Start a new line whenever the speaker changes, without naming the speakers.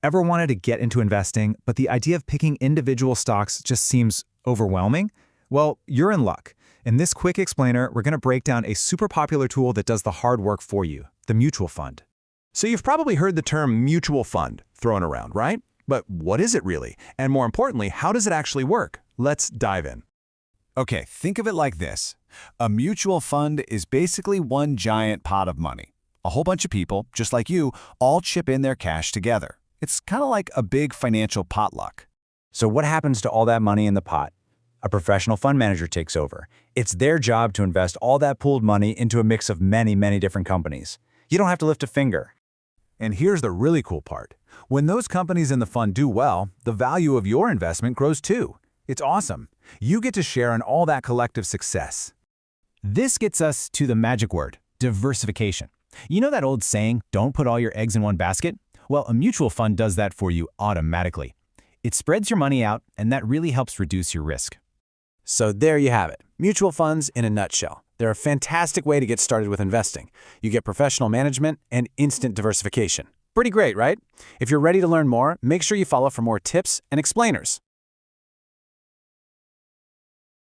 Ever wanted to get into investing, but the idea of picking individual stocks just seems overwhelming? Well, you're in luck. In this quick explainer, we're going to break down a super popular tool that does the hard work for you, the mutual fund.
So you've probably heard the term mutual fund thrown around, right? But what is it really? And more importantly, how does it actually work? Let's dive in.
Okay, think of it like this. A mutual fund is basically one giant pot of money. A whole bunch of people, just like you, all chip in their cash together. It's kind of like a big financial potluck.
So what happens to all that money in the pot? A professional fund manager takes over. It's their job to invest all that pooled money into a mix of many, many different companies. You don't have to lift a finger.
And here's the really cool part. When those companies in the fund do well, the value of your investment grows too. It's awesome. You get to share in all that collective success.
This gets us to the magic word, diversification. You know that old saying, don't put all your eggs in one basket? Well, a mutual fund does that for you automatically. It spreads your money out, and that really helps reduce your risk.
So there you have it. Mutual funds in a nutshell. They're a fantastic way to get started with investing. You get professional management and instant diversification. Pretty great, right? If you're ready to learn more, make sure you follow for more tips and explainers.